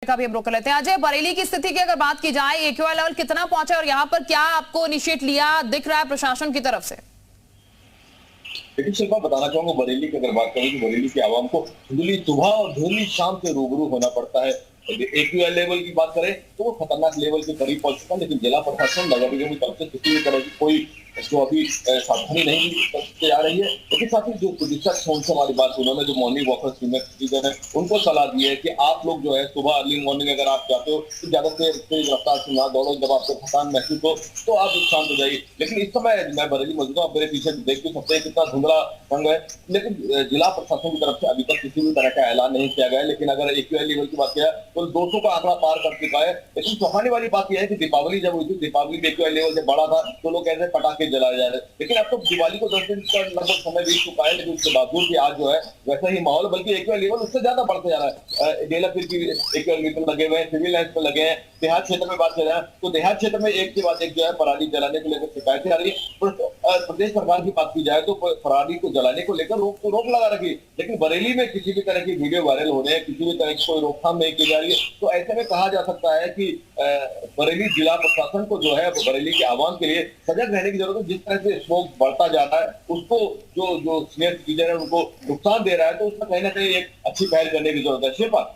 का भी हम रोक लेते हैं। अजय, बरेली की स्थिति की अगर बात की जाए, एक्यूआई लेवल कितना पहुंचा है और यहाँ पर क्या आपको इनिशिएट लिया दिख रहा है प्रशासन की तरफ से? लेकिन शिल्पा बताना चाहूंगा, बरेली की अगर बात करें तो बरेली की आवाम को धुंधली सुबह और धुंधली शाम से रूबरू होना पड़ता है। एक्यूआई लेवल की बात करें तो वो खतरनाक लेवल के करीब पहुंच चुका है, लेकिन जिला प्रशासन नगर निगम की तरफ से किसी भी तरह की कोई जो अभी सावधानी नहीं की जा रही है। लेकिन साथ ही जो पुलिस उनसे हमारी बात, उन्होंने जो मॉर्निंग वॉकर सीनियर सिटीजन है उनको सलाह दी है कि आप लोग जो है सुबह अर्ली मॉर्निंग अगर आप जाते हो तो ज्यादा तेज रफ्तार से ना दौड़ो, जब आपको थकान महसूस हो तो आप शांत हो जाइए। लेकिन इस समय मैं बरेली मौजूद हूँ, मेरे पीछे देख भी सकते हैं कितना धुंधला रंग है, लेकिन जिला प्रशासन की तरफ से अभी तक किसी भी तरह का ऐलान नहीं किया गया है। लेकिन अगर एक्यूआई लेवल की बात किया तो 200 का आंकड़ा पार कर चुका है। लेकिन चौंकाने वाली बात यह है कि दीपावली जब हुई थी, दीपावली में एक्यूआई लेवल से बड़ा था तो लोग कहते हैं पटाखे जलाए जा रहे, लेकिन अब तो दिवाली को 10 दिन का लगभग समय बीत चुका है, लेकिन उसके बावजूद भी आज जो है वैसा ही माहौल, बल्कि एक्यूआई लेवल उससे ज्यादा बढ़ते जा रहा है। डेला फिर की एक्यूआई लेवल लगे हुए हैं, सिविल लाइन्स पे लगे हैं। देहात क्षेत्र में बात करें तो देहात क्षेत्र में एक के बाद एक जो है पराली जलाने को लेकर शिकायतें आ रही है। प्रदेश सरकार की बात की जाए तो पराली को जलाने को लेकर रोक लगा रखी, लेकिन बरेली में किसी भी तरह की वीडियो वायरल हो रहे हैं, किसी भी तरह की कोई रोकथाम नहीं की जा रही है। तो ऐसे में कहा जा सकता है कि बरेली जिला प्रशासन को जो है बरेली के आवाम के लिए सजग रहने की जरूरत है। जिस तरह से स्मोक बढ़ता जा रहा है उसको जो सीनियर सिटीजन है उनको नुकसान दे रहा है, तो उसमें कहीं ना कहीं एक अच्छी पहल करने की जरूरत है। शिल्पा,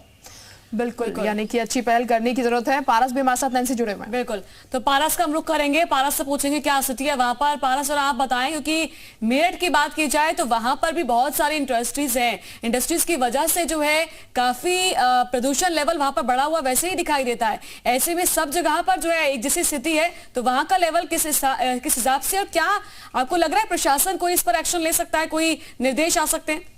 बिल्कुल, यानी कि अच्छी पहल करने की जरूरत है। पारस भी हमारे साथ लाइन से जुड़े हुए हैं। बिल्कुल, तो पारस का हम रुख करेंगे, पारस से पूछेंगे क्या स्थिति है वहां पर। पारस, और आप बताएं, क्योंकि मेरठ की बात की जाए तो वहां पर भी बहुत सारी इंडस्ट्रीज हैं, इंडस्ट्रीज की वजह से जो है काफी प्रदूषण लेवल वहां पर बढ़ा हुआ वैसे ही दिखाई देता है। ऐसे में सब जगह पर जो है एक जैसी स्थिति है, तो वहां का लेवल किस हिसाब से, और क्या आपको लग रहा है प्रशासन कोई इस पर एक्शन ले सकता है, कोई निर्देश आ सकते हैं?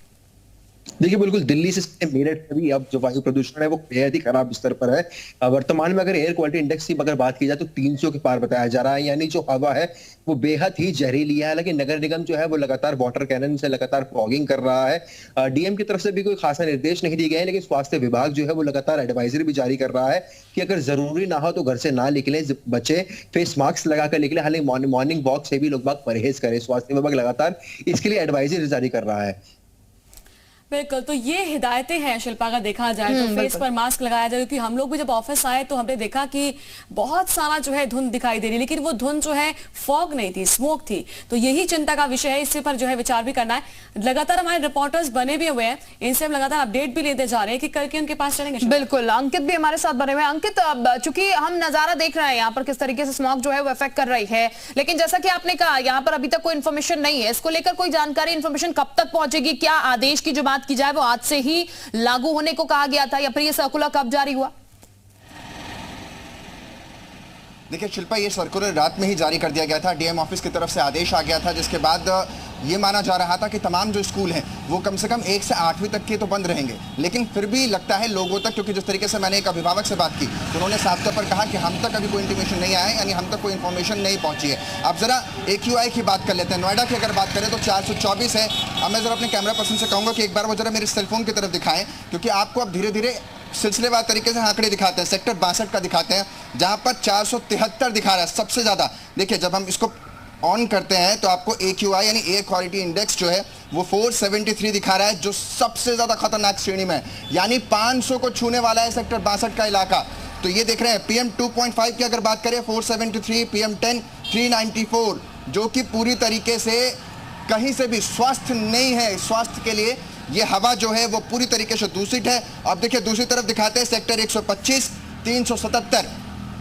देखिए, बिल्कुल दिल्ली से मेरठ में भी अब जो वायु प्रदूषण है वो बेहद ही खराब स्तर पर है। वर्तमान में अगर एयर क्वालिटी इंडेक्स की अगर बात की जाए तो 300 के पार बताया जा रहा है, यानी जो हवा है वो बेहद ही जहरीली है। हालांकि नगर निगम जो है वो लगातार वाटर कैनन से लगातार फॉगिंग कर रहा है। डीएम की तरफ से भी कोई खासा निर्देश नहीं दिए गए हैं, लेकिन स्वास्थ्य विभाग जो है वो लगातार एडवाइजरी भी जारी कर रहा है कि अगर जरूरी ना हो तो घर से ना निकले, बच्चे फेस मास्क लगाकर निकले। हालांकि मॉर्निंग वॉक से भी लोग बाग परहेज करें। स्वास्थ्य विभाग लगातार इसके लिए एडवाइजरी जारी कर रहा है। बिल्कुल, तो ये हिदायतें हैं शिल्पा, का देखा जाए तो फेस पर मास्क लगाया जाए, क्योंकि हम लोग भी जब ऑफिस आए तो हमने देखा कि बहुत सारा जो है धुंध दिखाई दे रही, लेकिन वो धुंध जो है फॉग नहीं थी, स्मोक थी। तो यही चिंता का विषय है, इससे पर जो है विचार भी करना है। लगातार हमारे रिपोर्टर्स बने भी हुए हैं, इनसे हम लगातार अपडेट भी लेते जा रहे हैं कि करके उनके पास चलेंगे। बिल्कुल, अंकित भी हमारे साथ बने हुए हैं। अंकित, चूंकि हम नजारा देख रहे हैं यहाँ पर किस तरीके से स्मोक जो है वो इफेक्ट कर रही है, लेकिन जैसा कि आपने कहा यहाँ पर अभी तक कोई इन्फॉर्मेशन नहीं है, इसको लेकर कोई जानकारी, इन्फॉर्मेशन कब तक पहुंचेगी? क्या आदेश की जो बात की जाए वो आज से ही लागू होने को कहा गया था, या फिर ये सर्कुलर कब जारी हुआ? देखिए शिल्पा, ये सर्कुलर रात में ही जारी कर दिया गया था। डीएम ऑफिस की तरफ से आदेश आ गया था, जिसके बाद ये माना जा रहा था कि तमाम जो स्कूल हैं वो कम से कम 1 से 8वीं तक के तो बंद रहेंगे। लेकिन फिर भी लगता है लोगों तक, क्योंकि जिस तरीके से मैंने एक अभिभावक से बात की तो उन्होंने साफ तौर पर कहा कि हम तक अभी कोई इंटीमेशन नहीं आया है, यानी हम तक कोई इन्फॉर्मेशन नहीं पहुंची है। अब जरा एक्यूआई की बात कर लेते हैं। नोएडा की अगर बात करें तो 424 है। अब मैं जरा अपने कैमरा पर्सन से कहूँगा कि एक बार वो जरा मेरे सेलफोन की तरफ दिखाएं, क्योंकि आपको अब धीरे धीरे सिलसिलेवार तरीके से आंकड़े दिखाते हैं। सेक्टर 62 का दिखाते हैं, जहां पर 473 दिखा रहा है सबसे ज्यादा। देखिए, जब हम इसको ऑन करते हैं तो आपको एक्यूआई यानी एयर क्वालिटी इंडेक्स जो है वो 473 दिखा रहा है, जो सबसे ज्यादा खतरनाक श्रेणी में है, यानी 500 को छूने वाला है सेक्टर 62 का इलाका। तो ये देख रहे हैं PM 2.5 की अगर बात करें 473, PM 10 394, जो कि पूरी तरीके से कहीं से भी स्वास्थ्य नहीं है। स्वास्थ्य के लिए ये हवा जो है वो पूरी तरीके से दूषित है। अब देखिए दूसरी तरफ दिखाते हैं सेक्टर 125 377,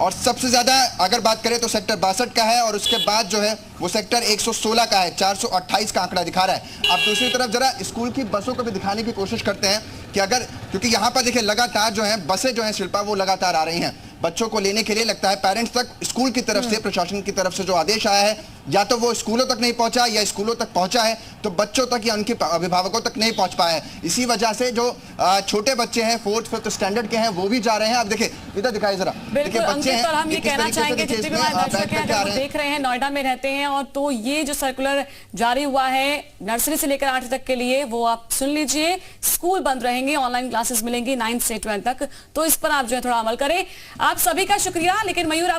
और सबसे ज्यादा अगर बात करें तो सेक्टर 62 का है, और उसके बाद जो है वो सेक्टर 116 का है, 428 का आंकड़ा दिखा रहा है। अब दूसरी तरफ जरा स्कूल की बसों को भी दिखाने की कोशिश करते हैं कि अगर, क्योंकि यहाँ पर देखिए लगातार जो है बसें जो है शिल्पा वो लगातार आ रही हैं बच्चों को लेने के लिए। लगता है पेरेंट्स तक स्कूल की तरफ से, प्रशासन की तरफ से जो आदेश आया है, या तो वो स्कूलों तक नहीं पहुंचा, या स्कूलों तक पहुंचा है तो बच्चों तक या उनके अभिभावकों तक नहीं पहुंच पाया है। इसी वजह से जो छोटे बच्चे हैं 4th 5th स्टैंडर्ड के हैं वो भी जा रहे हैं। अब देखिए इधर दिखाई जरा, देखिए बच्चे हैं। हम ये कहना चाहेंगे जितने भी हमारे दर्शक हैं अगर वो देख रहे हैं, नोएडा में रहते हैं, और तो ये जो सर्कुलर जारी हुआ है नर्सरी से लेकर 8वीं तक के लिए, वो आप सुन लीजिए। स्कूल बंद रहेंगे, ऑनलाइन क्लासेस मिलेंगी 9th से 12th तक, तो इस पर आप जो है थोड़ा अमल करें। आप सभी का शुक्रिया। लेकिन मयूर, आप